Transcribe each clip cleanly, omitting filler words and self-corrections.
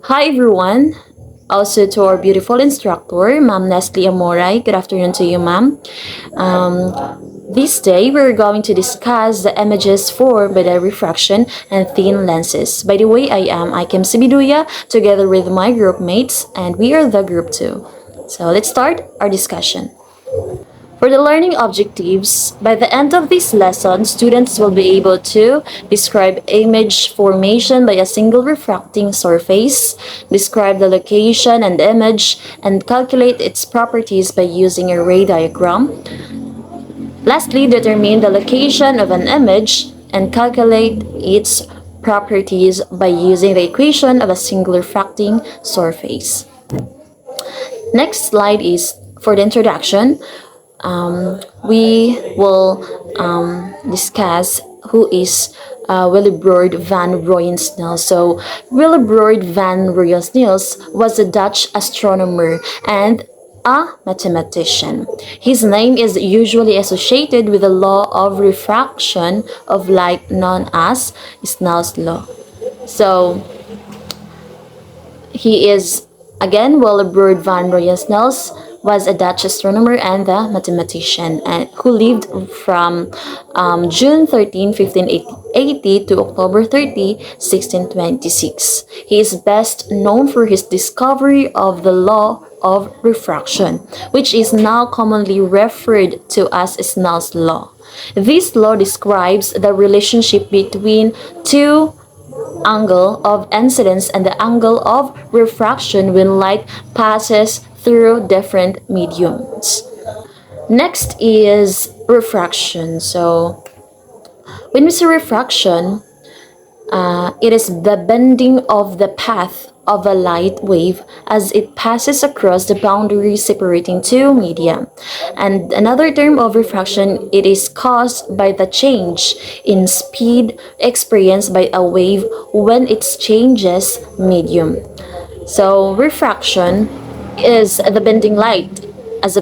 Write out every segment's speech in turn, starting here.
Hi everyone. Also to our beautiful instructor, Ma'am Nestle Amoray. Good afternoon to you, ma'am. This day, we're going to discuss the images formed by the refraction and thin lenses. By the way, I am Ikem Sibiduya together with my group mates, and we are the group 2. So let's start our discussion. For the learning objectives, by the end of this lesson, students will be able to describe image formation by a single refracting surface, describe the location and image, and calculate its properties by using a ray diagram. Lastly, determine the location of an image and calculate its properties by using the equation of a single refracting surface. Next slide is for the introduction. We will discuss who is Willebroord van Rooyen-Snel. So, Willebroord van Rooyen-Snel was a Dutch astronomer and a mathematician. His name is usually associated with the law of refraction of light known as Snell's law. So, he is again Willebroord van Rooyen-Snel was a Dutch astronomer and a mathematician who lived from June 13, 1580 to October 30, 1626. He is best known for his discovery of the law of refraction, which is now commonly referred to as Snell's law. This law describes the relationship between two angle of incidence and the angle of refraction when light passes through different mediums. Next is refraction. So when we say refraction, it is the bending of the path of a light wave as it passes across the boundary separating two media. And another term of refraction, it is caused by the change in speed experienced by a wave when it changes medium. So refraction is the bending light as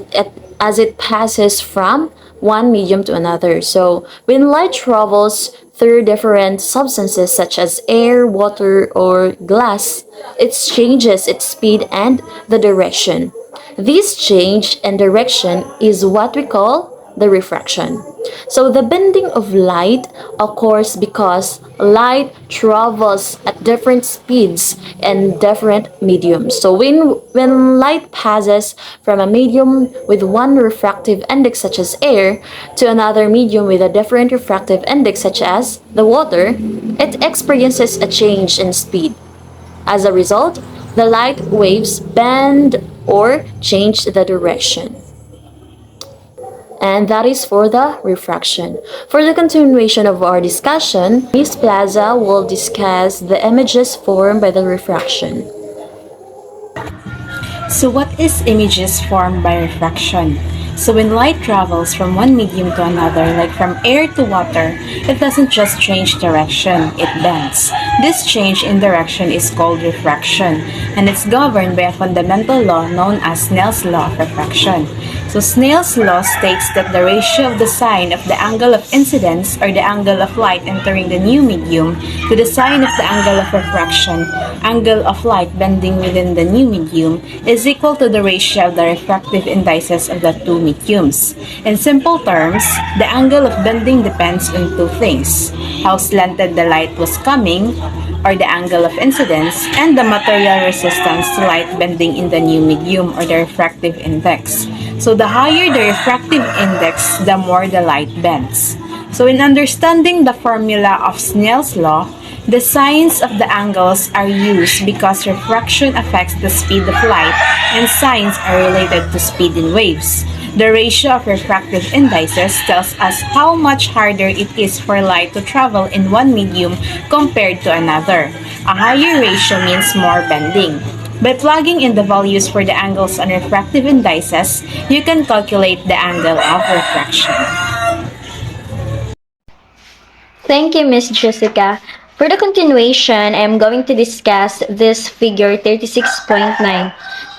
it passes from one medium to another. So when light travels through different substances such as air, water, or glass, it changes its speed and the direction. This change in direction is what we call the refraction. So the bending of light occurs because light travels at different speeds and different mediums. So when light passes from a medium with one refractive index such as air to another medium with a different refractive index such as the water, it experiences a change in speed. As a result, the light waves bend or change the direction. And that is for the refraction. For the continuation of our discussion, Miss Plaza will discuss the images formed by the refraction. So what is images formed by refraction? So when light travels from one medium to another, like from air to water, it doesn't just change direction, it bends. This change in direction is called refraction, and it's governed by a fundamental law known as Snell's law of refraction. So Snell's law states that the ratio of the sine of the angle of incidence, or the angle of light entering the new medium, to the sine of the angle of refraction, angle of light bending within the new medium, is equal to the ratio of the refractive indices of the two mediums. In simple terms, the angle of bending depends on two things: how slanted the light was coming, or the angle of incidence, and the material resistance to light bending in the new medium, or the refractive index. So the higher the refractive index, the more the light bends. So in understanding the formula of Snell's law, the signs of the angles are used because refraction affects the speed of light and signs are related to speed in waves. The ratio of refractive indices tells us how much harder it is for light to travel in one medium compared to another. A higher ratio means more bending. By plugging in the values for the angles on refractive indices, you can calculate the angle of refraction. Thank you, Miss Jessica. For the continuation, I am going to discuss this figure 36.9.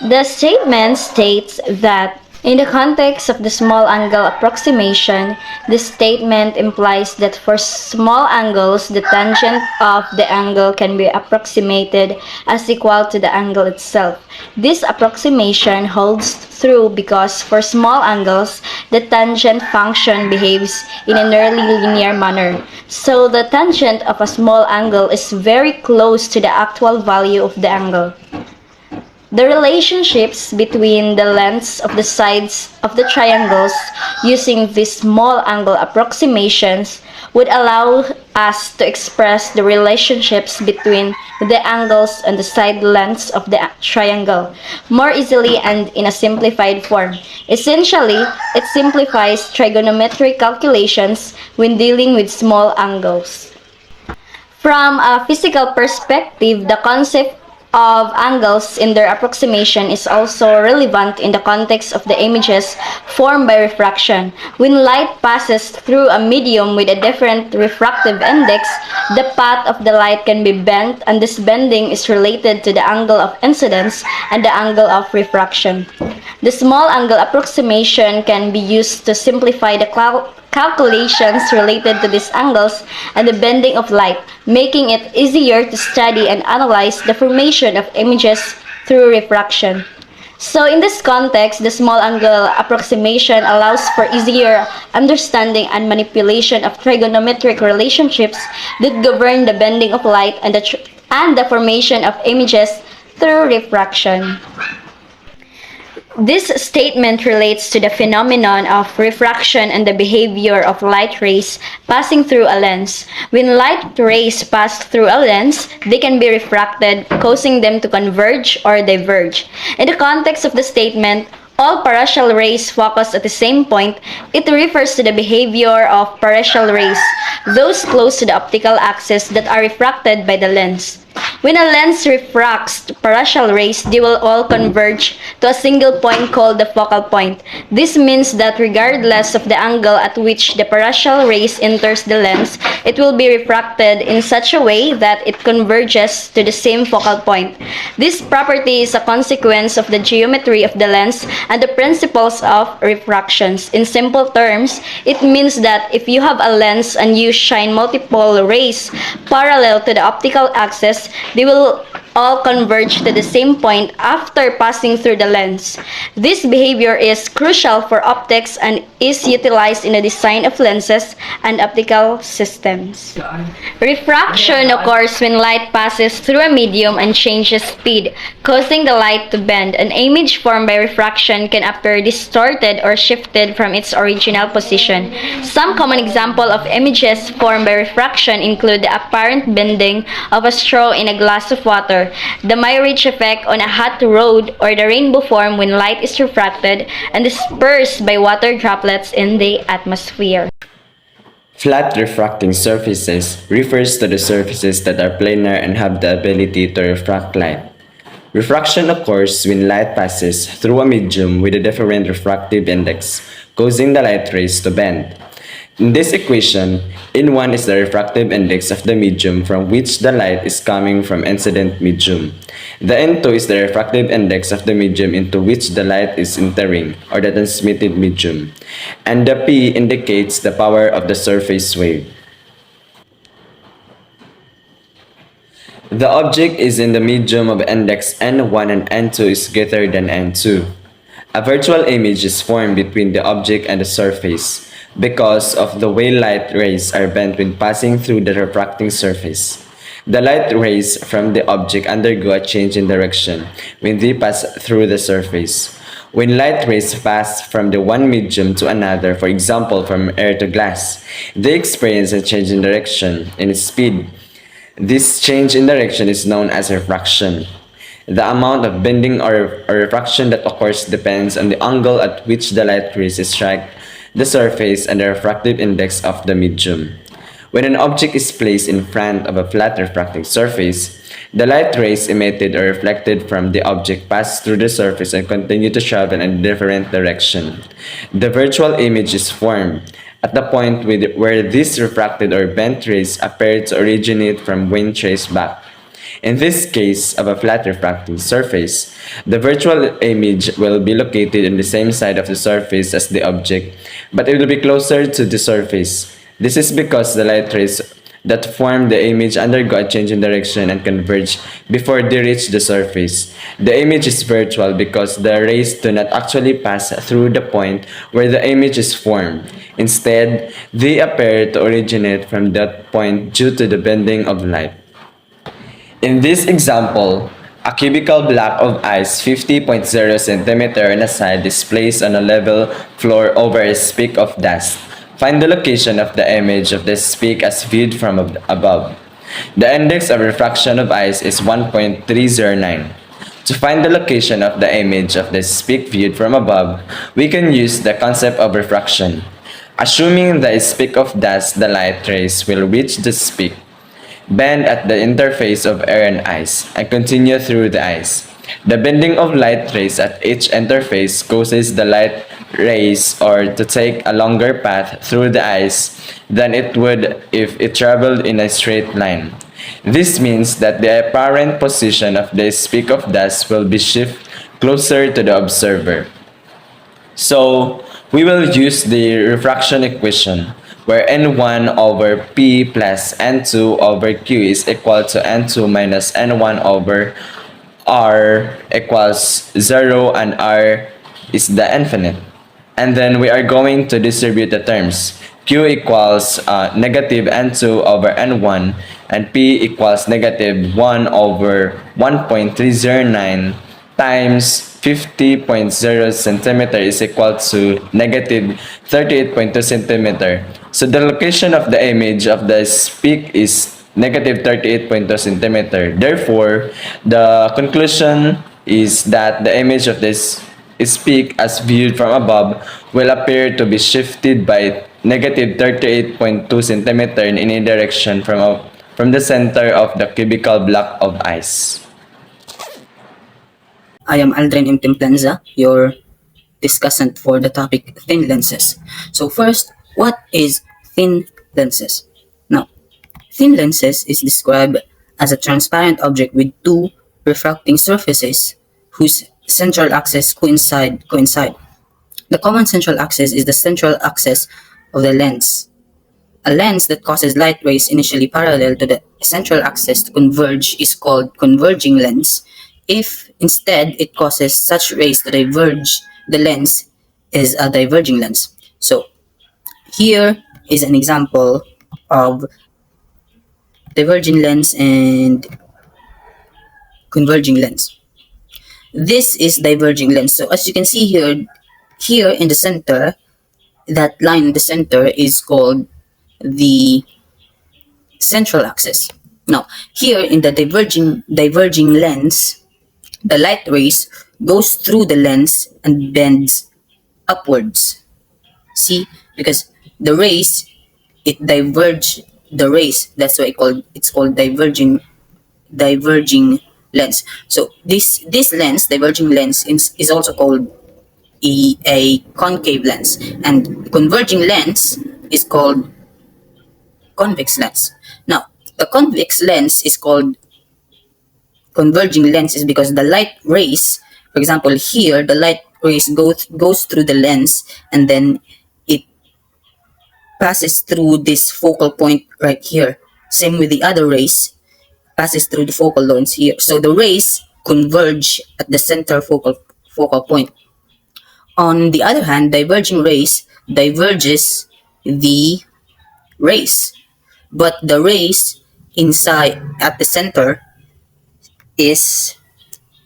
The statement states that In the context of the small angle approximation, this statement implies that for small angles, the tangent of the angle can be approximated as equal to the angle itself. This approximation holds true because for small angles, the tangent function behaves in a nearly linear manner. So the tangent of a small angle is very close to the actual value of the angle. The relationships between the lengths of the sides of the triangles using these small angle approximations would allow us to express the relationships between the angles and the side lengths of the triangle more easily and in a simplified form. Essentially, it simplifies trigonometric calculations when dealing with small angles. From a physical perspective, the concept of angles in their approximation is also relevant in the context of the images formed by refraction. When light passes through a medium with a different refractive index, the path of the light can be bent, and this bending is related to the angle of incidence and the angle of refraction. The small angle approximation can be used to simplify the calculations related to these angles and the bending of light, making it easier to study and analyze the formation of images through refraction. So in this context, the small angle approximation allows for easier understanding and manipulation of trigonometric relationships that govern the bending of light and the formation of images through refraction. This statement relates to the phenomenon of refraction and the behavior of light rays passing through a lens. When light rays pass through a lens, they can be refracted, causing them to converge or diverge. In the context of the statement, all partial rays focus at the same point, it refers to the behavior of partial rays, those close to the optical axis that are refracted by the lens. When a lens refracts partial rays, they will all converge to a single point called the focal point. This means that regardless of the angle at which the partial rays enters the lens, it will be refracted in such a way that it converges to the same focal point. This property is a consequence of the geometry of the lens and the principles of refractions. In simple terms, it means that if you have a lens and you shine multiple rays parallel to the optical axis, they will all converge to the same point after passing through the lens. This behavior is crucial for optics and is utilized in the design of lenses and optical systems. Refraction occurs when light passes through a medium and changes speed, causing the light to bend. An image formed by refraction can appear distorted or shifted from its original position. Some common examples of images formed by refraction include the apparent bending of a straw in a glass of water, the Meyerich effect on a hot road, or the rainbow form when light is refracted and dispersed by water droplets in the atmosphere. Flat refracting surfaces refers to the surfaces that are planar and have the ability to refract light. Refraction occurs when light passes through a medium with a different refractive index, causing the light rays to bend. In this equation, N1 is the refractive index of the medium from which the light is coming from incident medium. The N2 is the refractive index of the medium into which the light is entering, or the transmitted medium. And the P indicates the power of the surface wave. The object is in the medium of index N1 and N2 is greater than N2. A virtual image is formed between the object and the surface because of the way light rays are bent when passing through the refracting surface. The light rays from the object undergo a change in direction when they pass through the surface. When light rays pass from the one medium to another, for example from air to glass, they experience a change in direction and speed. This change in direction is known as refraction. The amount of bending or refraction that occurs depends on the angle at which the light rays strike the surface and the refractive index of the medium. When an object is placed in front of a flat refracting surface, the light rays emitted or reflected from the object pass through the surface and continue to travel in a different direction. The virtual image is formed at the point where these refracted or bent rays appear to originate from when traced back. In this case of a flat refracting surface, the virtual image will be located on the same side of the surface as the object, but it will be closer to the surface. This is because the light rays that form the image undergo a change in direction and converge before they reach the surface. The image is virtual because the rays do not actually pass through the point where the image is formed. Instead, they appear to originate from that point due to the bending of light. In this example, a cubical block of ice 50.0 centimeter in a side is placed on a level floor over a speck of dust. Find the location of the image of this speck as viewed from above. The index of refraction of ice is 1.309. To find the location of the image of the speck viewed from above, we can use the concept of refraction. Assuming that a speck of dust, the light rays will reach the speck, bend at the interface of air and ice, and continue through the ice. The bending of light rays at each interface causes the light rays or to take a longer path through the ice than it would if it traveled in a straight line. This means that the apparent position of the speck of dust will be shifted closer to the observer. So we will use the refraction equation where n1 over p plus n2 over q is equal to n2 minus n1 over r equals 0 and r is the infinite. And then we are going to distribute the terms. Q equals negative n2 over n1 and p equals negative 1 over 1.309 times 50.0 centimeter is equal to negative 38.2 centimeter. So the location of the image of the speck is negative 38.2 centimeter. Therefore, the conclusion is that the image of this speck as viewed from above will appear to be shifted by negative 38.2 centimeter in any direction from the center of the cubical block of ice. I am Aldrin M. Templanza, your discussant for the topic thin lenses. So first, what is thin lenses? Now, thin lenses is described as a transparent object with two refracting surfaces whose central axes coincide. The common central axis is the central axis of the lens. A lens that causes light rays initially parallel to the central axis to converge is called converging lens. If instead it causes such rays to diverge, the lens is a diverging lens. So here is an example of diverging lens and converging lens. This is diverging lens. So as you can see here in the center, that line in the center is called the central axis. Now, here in the diverging lens, the light rays goes through the lens and bends upwards. See, because the rays it diverge the rays. That's why it's called diverging lens. So this lens, diverging lens, is also called a concave lens, and converging lens is called convex lens. Now, the convex lens is called converging lens is because the light rays, for example, here the light rays goes through the lens and then it passes through this focal point right here. Same with the other rays, passes through the focal lines here. So the rays converge at the center focal point. On the other hand, diverging rays diverges the rays, but the rays inside at the center is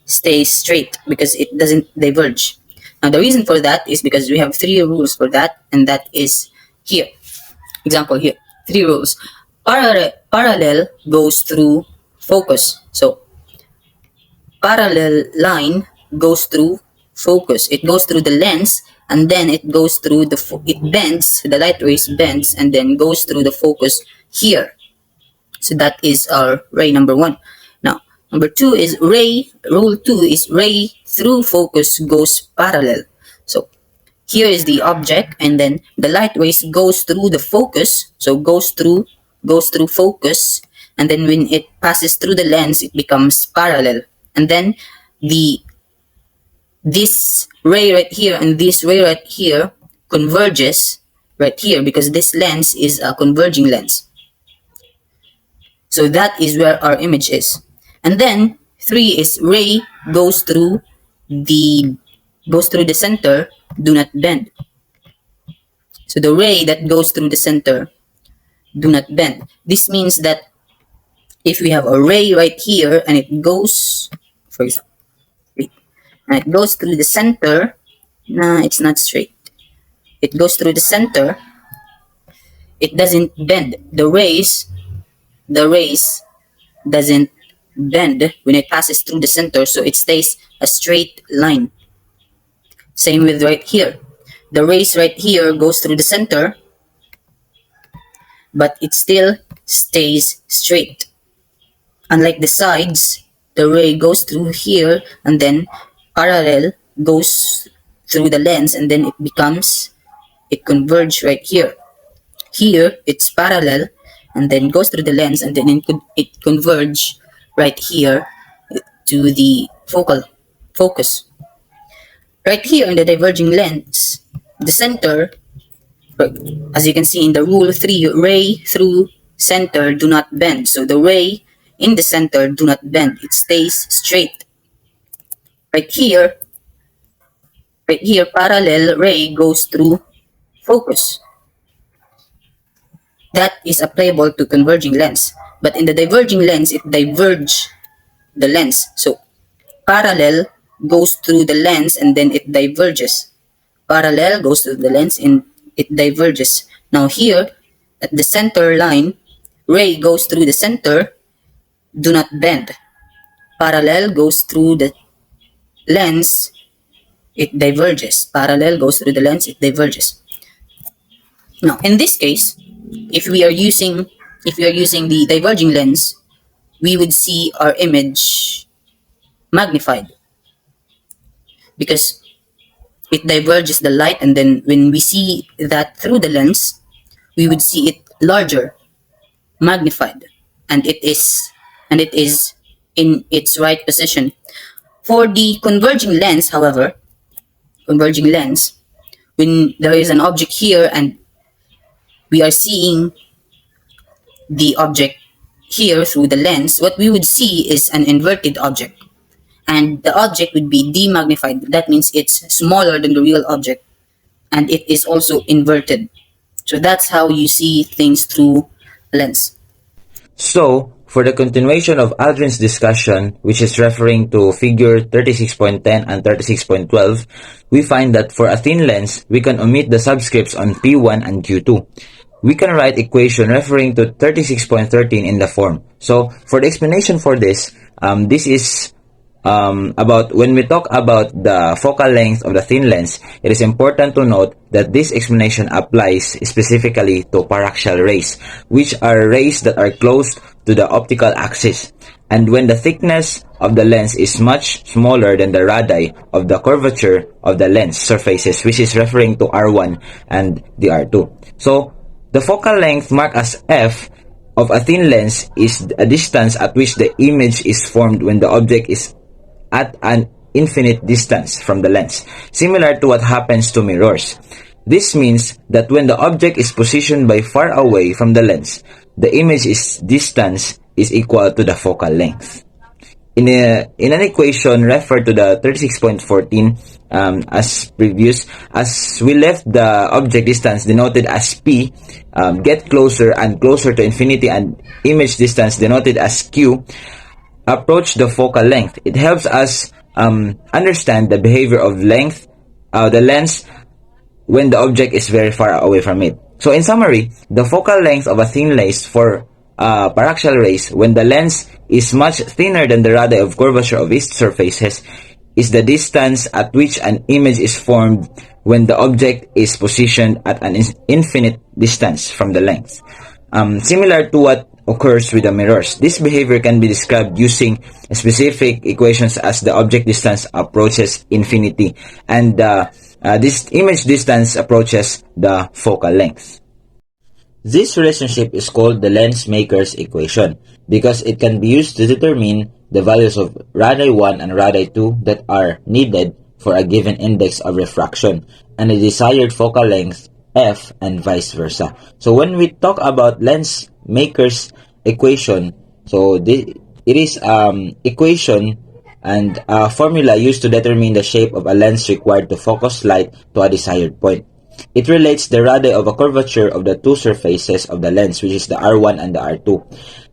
stays straight because it doesn't diverge. Now the reason for that is because we have three rules for that, and that is here. Example here, three rules. Parallel goes through focus. So parallel line goes through focus. It goes through the lens and then it goes through it bends, the light rays bends and then goes through the focus here. So that is our ray number one. Now, number two is rule two is ray through focus goes parallel. So here is the object and then the light rays goes through the focus. So goes through focus and then when it passes through the lens, it becomes parallel. And then the this ray right here and this ray right here converges right here because this lens is a converging lens. So that is where our image is. And then 3 is ray the goes through the center, do not bend. So the ray that goes through the center, do not bend. This means that if we have a ray right here and it goes, for example, and it goes through the center, nah, it's not straight. It goes through the center, it doesn't bend. The rays doesn't bend when it passes through the center, so it stays a straight line. Same with right here. The rays right here goes through the center, but it still stays straight. Unlike the sides, the ray goes through here and then parallel goes through the lens and then it converges right here. Here, it's parallel and then goes through the lens and then it converge right here to the focus. Right here in the diverging lens, the center, as you can see in the rule 3, ray through center do not bend. So the ray in the center do not bend. It stays straight. Right here, parallel ray goes through focus. That is applicable to converging lens. But in the diverging lens, it diverges the lens. So parallel goes through the lens and then it diverges. Parallel goes through the lens and it diverges. Now here, at the center line, ray goes through the center, do not bend. Parallel goes through the lens, it diverges. Parallel goes through the lens, it diverges. Now, in this case, if we are using the diverging lens, we would see our image magnified because it diverges the light, and then when we see that through the lens, we would see it larger, magnified, and it is in its right position. For the converging lens, however, when there is an object here and we are seeing the object here through the lens, what we would see is an inverted object. And the object would be demagnified. That means it's smaller than the real object. And it is also inverted. So that's how you see things through a lens. So, for the continuation of Aldrin's discussion, which is referring to figure 36.10 and 36.12, we find that for a thin lens, we can omit the subscripts on P1 and Q2. We can write equation referring to 36.13 in the form. So, for the explanation for this, this is about when we talk about the focal length of the thin lens, it is important to note that this explanation applies specifically to paraxial rays, which are rays that are close to the optical axis. And when the thickness of the lens is much smaller than the radii of the curvature of the lens surfaces, which is referring to R1 and the R2. So, the focal length marked as F of a thin lens is a distance at which the image is formed when the object is at an infinite distance from the lens, similar to what happens to mirrors. This means that when the object is positioned by far away from the lens, the image's distance is equal to the focal length. In an equation referred to the 36.14 as previous, as we left the object distance denoted as P, get closer and closer to infinity, and image distance denoted as Q, approach the focal length. It helps us understand the behavior of the lens when the object is very far away from it. So in summary, the focal length of a thin lens for paraxial rays when the lens is much thinner than the radii of curvature of its surfaces is the distance at which an image is formed when the object is positioned at an infinite distance from the lens. Similar to what occurs with the mirrors, this behavior can be described using specific equations as the object distance approaches infinity and this image distance approaches the focal length. This relationship is called the lens maker's equation. because it can be used to determine the values of radii 1 and radii 2 that are needed for a given index of refraction and a desired focal length f and vice versa. So when we talk about lens maker's equation, so it is equation and a formula used to determine the shape of a lens required to focus light to a desired point. It relates the radii of a curvature of the two surfaces of the lens, which is the R1 and the R2.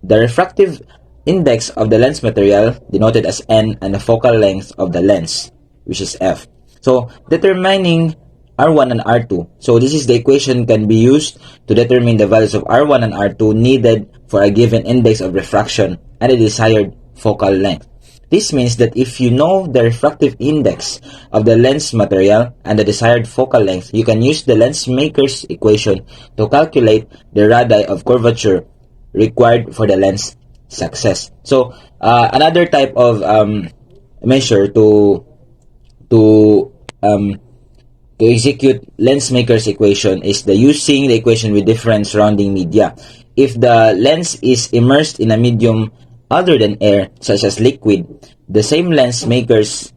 The refractive index of the lens material, denoted as N, and the focal length of the lens, which is F. So, determining R1 and R2. So, this is the equation can be used to determine the values of R1 and R2 needed for a given index of refraction and the desired focal length. This means that if you know the refractive index of the lens material and the desired focal length, you can use the lens maker's equation to calculate the radii of curvature required for the lens success. So, another type of measure to execute lens maker's equation is the using the equation with different surrounding media. If the lens is immersed in a medium other than air, such as liquid, the same lens maker's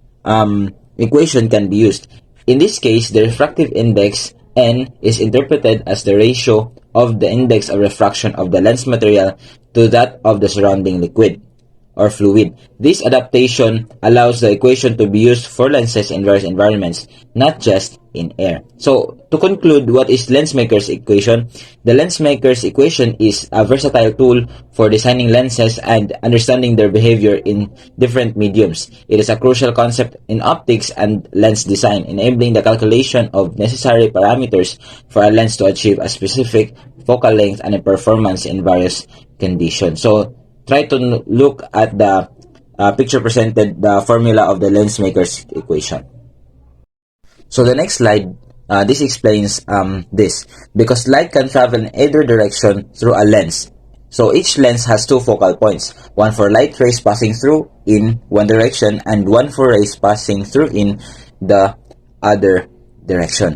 equation can be used. In this case, the refractive index N is interpreted as the ratio of the index of refraction of the lens material to that of the surrounding liquid or fluid. This adaptation allows the equation to be used for lenses in various environments, not just in air. So, to conclude, what is lens maker's equation? The lens maker's equation is a versatile tool for designing lenses and understanding their behavior in different mediums. It is a crucial concept in optics and lens design, enabling the calculation of necessary parameters for a lens to achieve a specific focal length and a performance in various conditions. So, try to look at the picture presented, the formula of the lens maker's equation. So the next slide, this explains this. Because light can travel in either direction through a lens. So each lens has two focal points, one for light rays passing through in one direction and one for rays passing through in the other direction.